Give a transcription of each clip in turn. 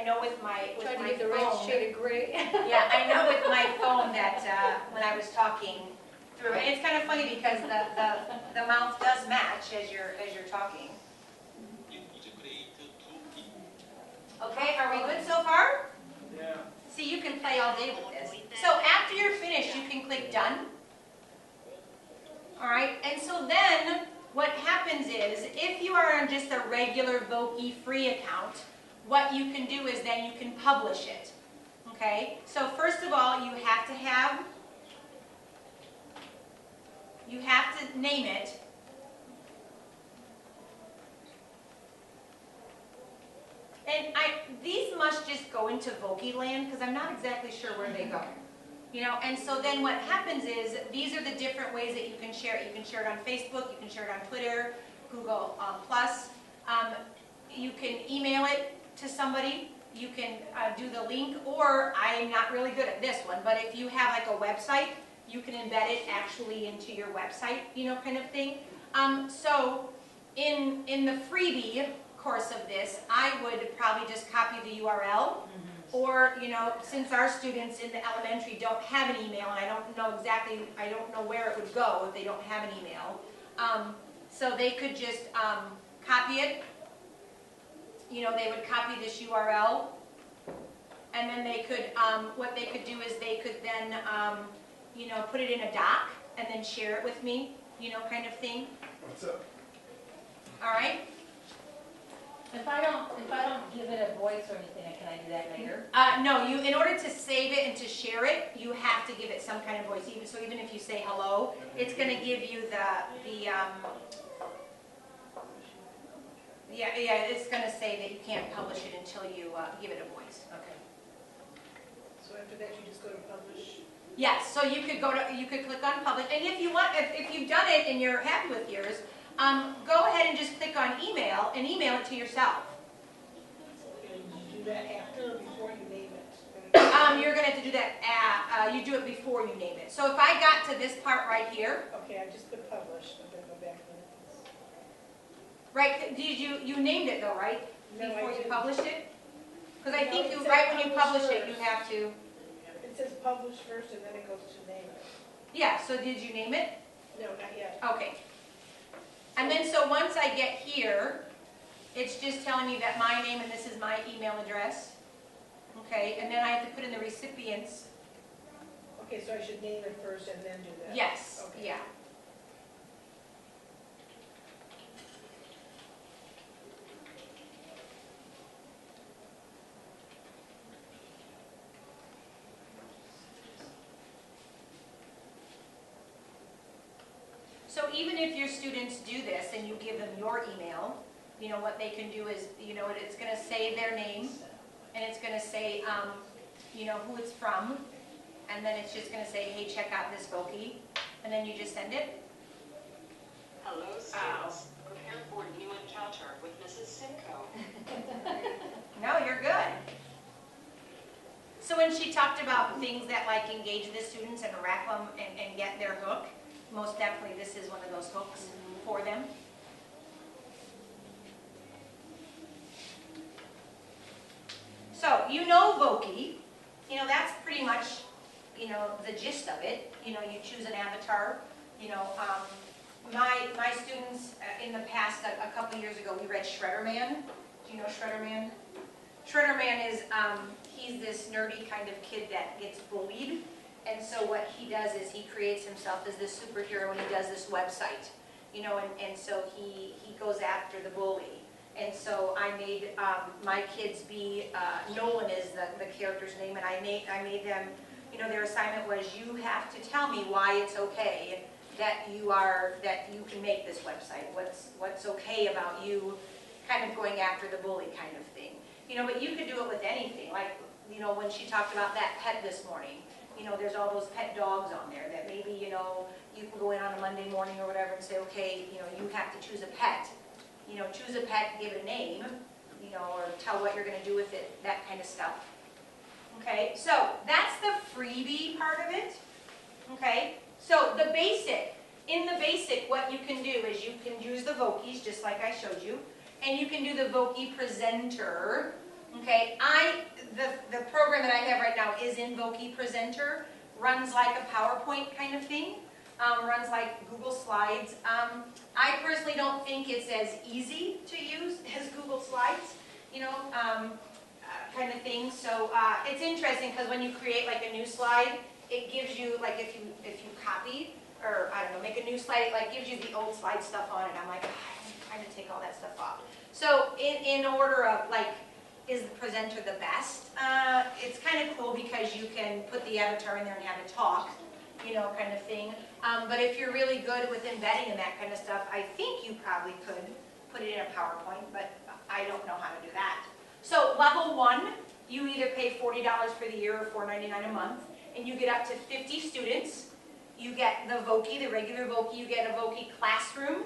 know with my phone. Trying to get the right shade of gray. Yeah, I know with my phone that when I was talking through, and it's kind of funny because the mouth does match as you're talking. Okay, are we good so far? Yeah. See, you can play all day with this. So after you're finished, you can click done. All right, and so then what happens is, if you are on just a regular Voki free account, what you can do is then you can publish it. Okay, so first of all, you have to name it. And these must just go into Voki land because I'm not exactly sure where they go. You know, and so then what happens is, these are the different ways that you can share it. You can share it on Facebook, you can share it on Twitter, Google Plus. You can email it to somebody. You can do the link, or I'm not really good at this one, but if you have like a website, you can embed it actually into your website, you know, kind of thing. So in the freebie course of this, I would probably just copy the URL. Or, you know, since our students in the elementary don't have an email, and I don't know where it would go if they don't have an email. So they could just copy it. You know, they would copy this URL. And then they could, what they could do is they could then, you know, put it in a doc and then share it with me, you know, kind of thing. What's up? All right? If I don't give it a voice or anything, can I do that later? No, in order to save it and to share it, you have to give it some kind of voice. Even if you say hello, it's going to give you it's going to say that you can't publish it until you give it a voice. Okay. So after that, you just go to publish? Yes, so you could click on publish, and if you want, if you've done it and you're happy with yours, go ahead and just click on email and email it to yourself. And you do that after or before you name it? You're going to have to do that, you do it before you name it. So if I got to this part right here. Okay, I just put publish. I'm going to go back and look at this. Right, you named it though, right? No, Before I you didn't. published it? Because I No, think it you, says right when you publish publish it, you first. have to. It says publish first and then it goes to name it. Yeah, so did you name it? No, not yet. Okay. And then so once I get here, it's just telling me that my name and this is my email address. Okay, and then I have to put in the recipients. Okay, so I should name it first and then do that? Yes, Okay. yeah. So even if your students do this and you give them your email, you know, what they can do is, you know, it's going to say their name, and it's going to say, you know, who it's from, and then it's just going to say, hey, check out this Voki, and then you just send it. Hello, students. Prepare for new encounter with Mrs. Simcoe. No, you're good. So when she talked about things that like engage the students and wrap them and get their hook, most definitely this is one of those hooks for them. So you know Voki, you know, that's pretty much, you know, the gist of it. You know, you choose an avatar. You know, my students in the past, a couple years ago, we read Shredder Man. Do you know Shredder Man? Shredder Man is, he's this nerdy kind of kid that gets bullied. And so what he does is he creates himself as this superhero, and he does this website. You know, and so he goes after the bully. And so I made my kids be, Nolan is the character's name, and I made them, you know, their assignment was, you have to tell me why it's okay that you can make this website. What's okay about you kind of going after the bully kind of thing. You know, but you could do it with anything. Like, you know, when she talked about that pet this morning, you know, there's all those pet dogs on there that maybe, you know, you can go in on a Monday morning or whatever and say, okay, you know, you have to choose a pet. You know, choose a pet, give it a name, you know, or tell what you're going to do with it, that kind of stuff. Okay, so that's the freebie part of it. Okay, so the basic, in the basic, what you can do is you can use the Vokis, just like I showed you, and you can do the Voki presenter, Okay, the program that I have right now is in Voki Presenter, runs like a PowerPoint kind of thing, runs like Google Slides. I personally don't think it's as easy to use as Google Slides, you know, kind of thing. So it's interesting because when you create like a new slide, it gives you, like if you copy, or I don't know, make a new slide, it like gives you the old slide stuff on it. I'm like, I'm trying to take all that stuff off. So in order of like, is the presenter the best? It's kind of cool because you can put the avatar in there and have it talk, you know, kind of thing. But if you're really good with embedding and that kind of stuff, I think you probably could put it in a PowerPoint, but I don't know how to do that. So level 1, you either pay $40 for the year or $4.99 a month, and you get up to 50 students. You get the Voki, the regular Voki, you get a Voki classroom,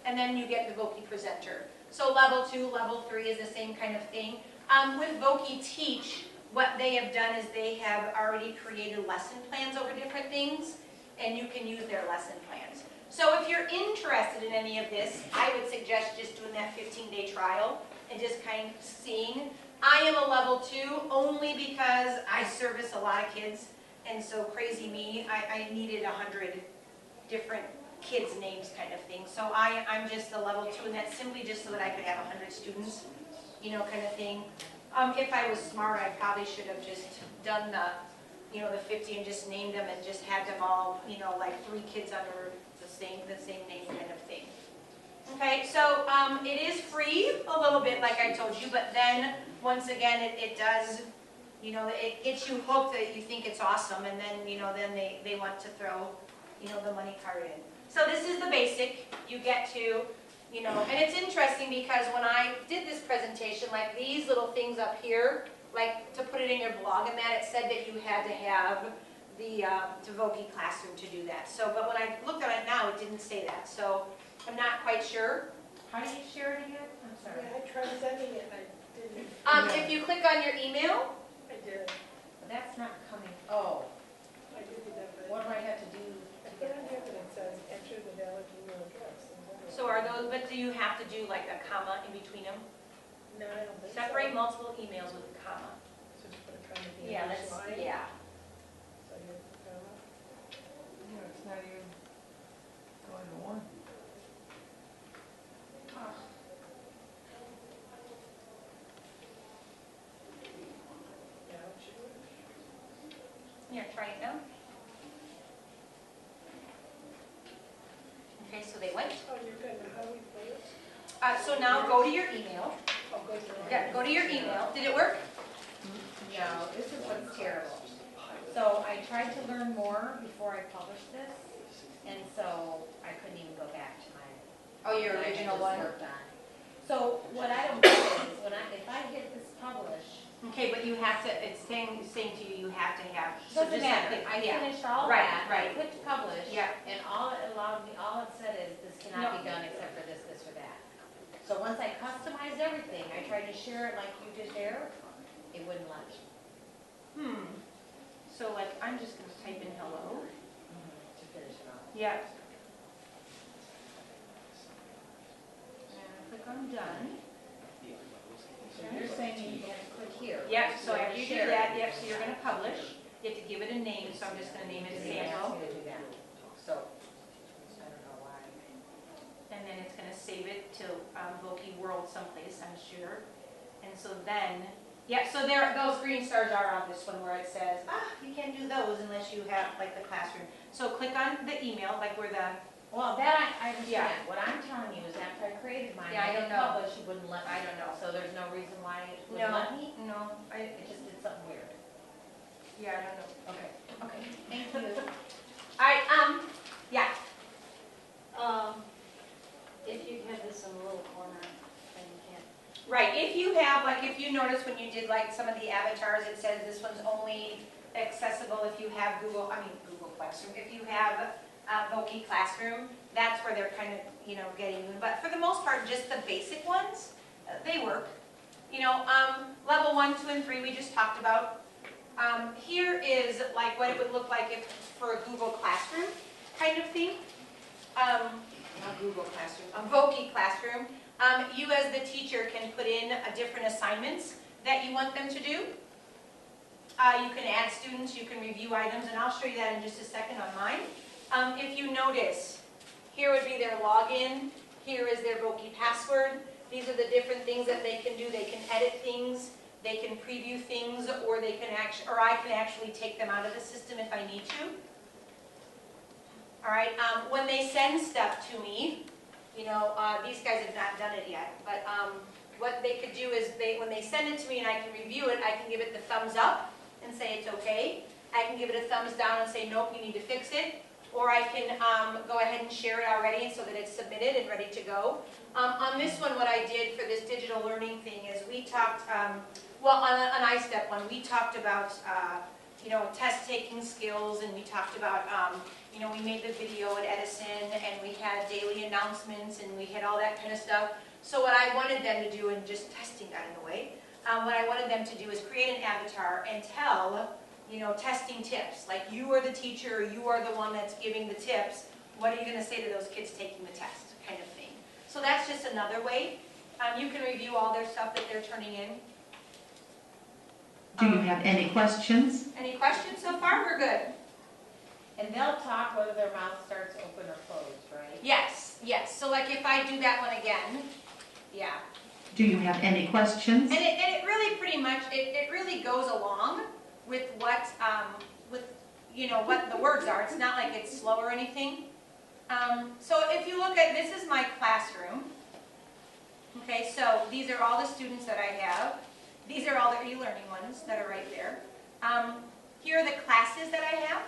and then you get the Voki presenter. So level 2, level 3 is the same kind of thing. With Voki Teach, what they have done is they have already created lesson plans over different things, and you can use their lesson plans. So if you're interested in any of this, I would suggest just doing that 15-day trial and just kind of seeing. I am a level 2 only because I service a lot of kids, and so crazy me, I needed 100 different kids' names kind of thing. So I'm just a level 2, and that's simply just so that I could have 100 students, you know, kind of thing. If I was smart, I probably should have just done the, you know, the 50 and just named them and just had them all, you know, like 3 kids under the same name kind of thing. Okay, so it is free a little bit, like I told you, but then once again, it does, you know, it gets you hooked that you think it's awesome, and then, you know, then they want to throw, you know, the money card in. So this is the basic. You get to, you know, and it's interesting because when I did this presentation, like these little things up here, like to put it in your blog and that, it said that you had to have the Voki classroom to do that. So, but when I looked at it now, it didn't say that. So I'm not quite sure. How do you share it again? I'm sorry. Yeah, I tried sending it, I didn't. If you click on your email, I did. That's not coming, oh, I did that, but what do I have to do? I put on here that it says enter the valid email address. so are those, but do you have to do like a comma in between them? No, I don't think so. Separate multiple emails with a comma. So just put a comma at the Yeah, end of that's, each line. yeah. So here's the comma. No, it's not even going to one. Yeah, it should work. Yeah, try it now. Okay, so they went. Oh, you're good. Now how do we put it? So now go to your email. Oh, go to the. Yeah, go to your email. Did it work? No, this is what's terrible. So I tried to learn more before I published this, and so I couldn't even go back to my. Oh, your I original just one? worked on. So what I don't get is, if I hit this publish, Okay, but you have to, it's saying to you, you have to have. so doesn't just matter. like- I yeah. finished all Right, that, right. I clicked publish, Yeah. and all it allowed me, all it said is, this cannot be done except for this, this, or that. So once I customized everything, I tried to share it like you did there, it wouldn't let me. So like, I'm just gonna type in hello. To finish it off. Yeah. And click on done. So you're saying you have to click here. Yep, so after you do Share it. that, yep, so you're gonna publish. You have to give it a name, so I'm just gonna name it It asks sample. you to do that. So, I don't know why. And then it's gonna save it to Voki World someplace, I'm sure. And so then, yeah, so there, those green stars are on this one where it says, you can't do those unless you have like the classroom. So click on the email, like where the, Well, that I Yeah. understand. What I'm telling you is after I created mine, Yeah, I I don't didn't know. publish, it wouldn't let me. I don't know. So there's no reason why it No. wouldn't let me? no, It just did something weird. yeah, I don't know. Okay. Okay, thank you. All right, yeah. If you have this in the little corner, then you can't. Right, if you have, like, if you notice when you did like some of the avatars, it says this one's only accessible if you have Google Classroom. If you have Voki Classroom, that's where they're kind of, you know, getting you. But for the most part, just the basic ones, they work. You know, level 1, 2, and 3 we just talked about. Here is like what it would look like if for a Google Classroom kind of thing. Not Google Classroom, a Voki Classroom. You as the teacher can put in different assignments that you want them to do. You can add students, you can review items, and I'll show you that in just a second on mine. If you notice, here would be their login, here is their Voki password. These are the different things that they can do. They can edit things, they can preview things, or they can I can actually take them out of the system if I need to. All right, when they send stuff to me, you know, these guys have not done it yet, but what they could do is when they send it to me and I can review it, I can give it the thumbs up and say it's okay. I can give it a thumbs down and say, nope, you need to fix it. Or I can go ahead and share it already so that it's submitted and ready to go. On this one, what I did for this digital learning thing is we talked, well, on I-STEP one, we talked about, you know, test-taking skills, and we talked about, you know, we made the video at Edison, and we had daily announcements, and we had all that kind of stuff. So what I wanted them to do, and just testing that in a way, what I wanted them to do is create an avatar and tell, you know, testing tips. Like, you are the teacher, you are the one that's giving the tips. What are you going to say to those kids taking the test, kind of thing. So that's just another way. You can review all their stuff that they're turning in. Do you have any questions? Any questions so far? We're good. And they'll talk whether their mouth starts open or closed, right? Yes, yes. So like if I do that one again, yeah. Do you have any questions? And it really pretty much, it really goes along with what, you know, what the words are. It's not like it's slow or anything. So if you look at, this is my classroom. Okay, so these are all the students that I have. These are all the e-learning ones that are right there. Here are the classes that I have.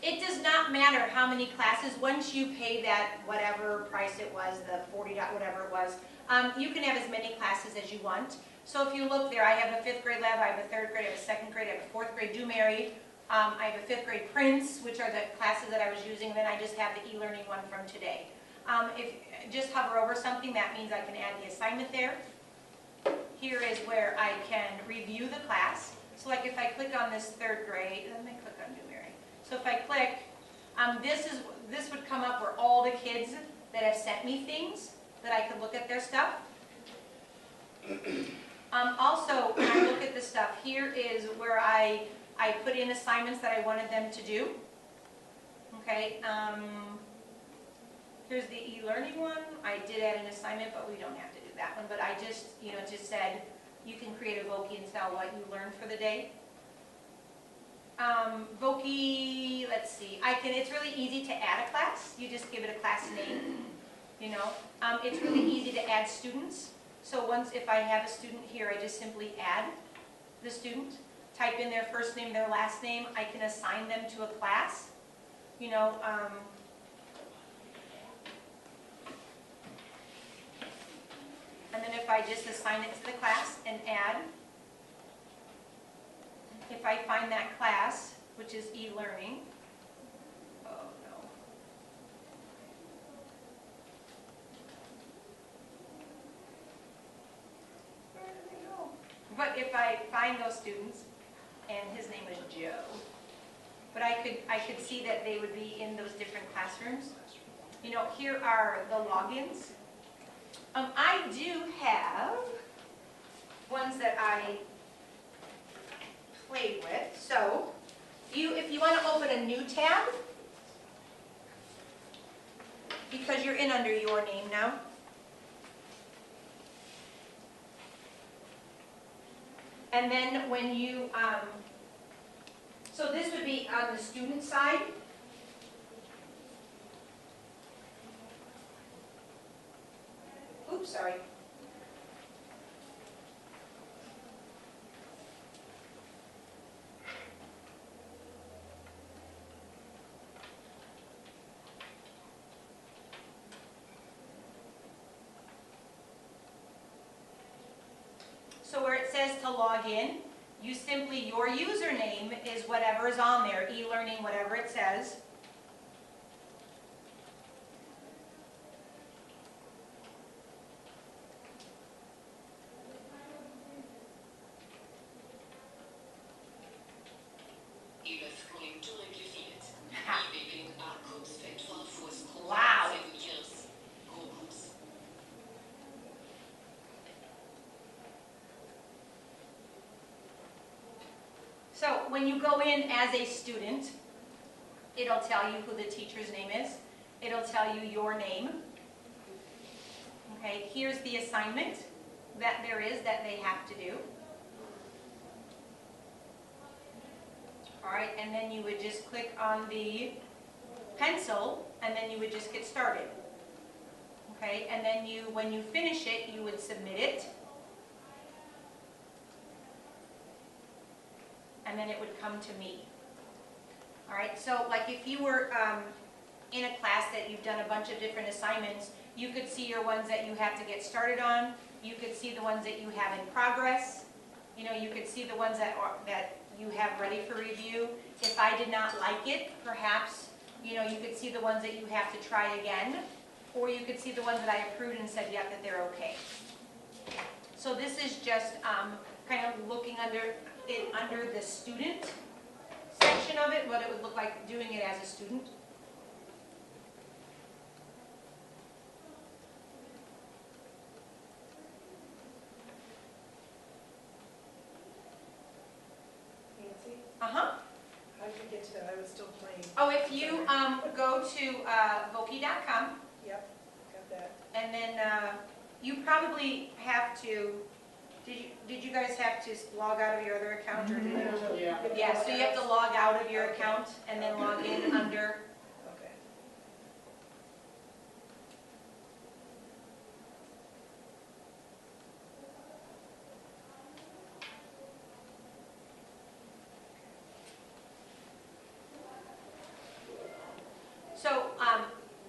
It does not matter how many classes, once you pay that whatever price it was, the 40 whatever it was, you can have as many classes as you want. So if you look there, I have a 5th grade lab, I have a 3rd grade, I have a 2nd grade, I have a 4th grade do Mary, I have a 5th grade Prince, which are the classes that I was using, and then I just have the e-learning one from today. If just hover over something, that means I can add the assignment there. Here is where I can review the class. So like if I click on this 3rd grade, let me click on do Mary. So if I click, this would come up where all the kids that have sent me things, that I could look at their stuff. Also, when I look at the stuff, here is where I put in assignments that I wanted them to do. Okay, here's the e-learning one. I did add an assignment, but we don't have to do that one. But I just, you know, just said you can create a Voki and tell what you learned for the day. Voki, let's see, it's really easy to add a class. You just give it a class name, you know. It's really easy to add students. So if I have a student here, I just simply add the student, type in their first name, their last name. I can assign them to a class, you know. And then if I just assign it to the class and add, if I find that class, which is e-learning, oh no. Where did they go? But if I find those students, and his name is Joe, but I could see that they would be in those different classrooms. You know, here are the logins. I do have ones that I played with. So, if you want to open a new tab, because you're in under your name now. And then when you, so this would be on the student side. Oops, sorry. So where it says to log in, you simply, your username is whatever is on there, e-learning, whatever it says. So when you go in as a student, it'll tell you who the teacher's name is. It'll tell you your name. Okay, here's the assignment that there is that they have to do. All right, and then you would just click on the pencil, and then you would just get started. Okay, and then when you finish it, you would submit it. And then it would come to me. All right, so like if you were in a class that you've done a bunch of different assignments, you could see your ones that you have to get started on. You could see the ones that you have in progress. You know, you could see the ones that you have ready for review. If I did not like it, perhaps, you know, you could see the ones that you have to try again, or you could see the ones that I approved and said, yeah, that they're okay. So this is just kind of looking under the student section of it, what it would look like doing it as a student. Nancy, Uh-huh. how did you get to that? I was still playing. Oh, if you go to Voki.com, Yep, got that. and then you probably have to, did you guys have to log out of your other account, or did you? Yeah. Yeah, so you have to log out of your account and then log in under. Okay. So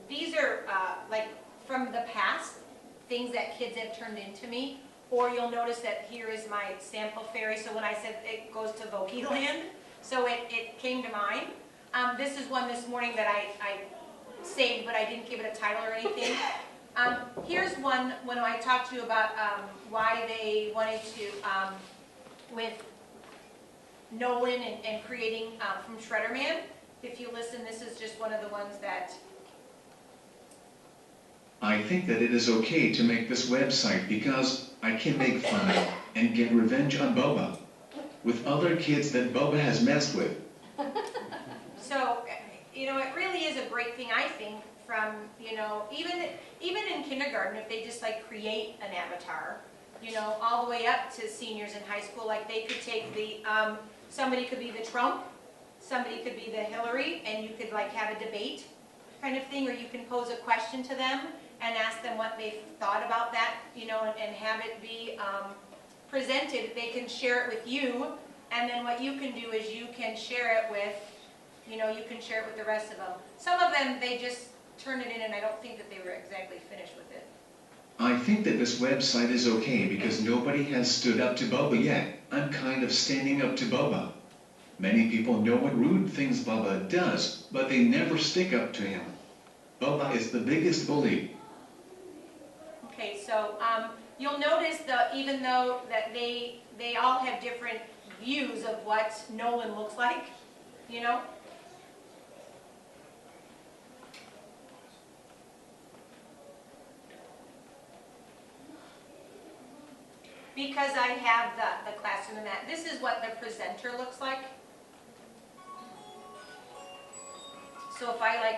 these are like from the past, things that kids have turned into me. Or you'll notice that here is my sample fairy. So when I said it goes to Voki land, so it came to mind. This is one this morning that I saved, but I didn't give it a title or anything. Here's one when I talked to you about why they wanted to, with Nolan and creating from Shredderman. If you listen, this is just one of the ones that... I think that it is okay to make this website because I can make fun of and get revenge on Boba with other kids that Boba has messed with. So, you know, it really is a great thing, I think, from, you know, even in kindergarten, if they just like create an avatar, you know, all the way up to seniors in high school, like they could take the, somebody could be the Trump, somebody could be the Hillary, and you could like have a debate kind of thing, or you can pose a question to them and ask them what they thought about that, you know, and have it be presented. They can share it with you, and then what you can do is you can share it with, you know, you can share it with the rest of them. Some of them, they just turn it in, and I don't think that they were exactly finished with it. I think that this website is okay because nobody has stood up to Boba yet. I'm kind of standing up to Boba. Many people know what rude things Boba does, but they never stick up to him. Boba is the biggest bully. Okay, so you'll notice that even though that they all have different views of what Nolan looks like, you know? Because I have the classroom and that, this is what the presenter looks like. So if I like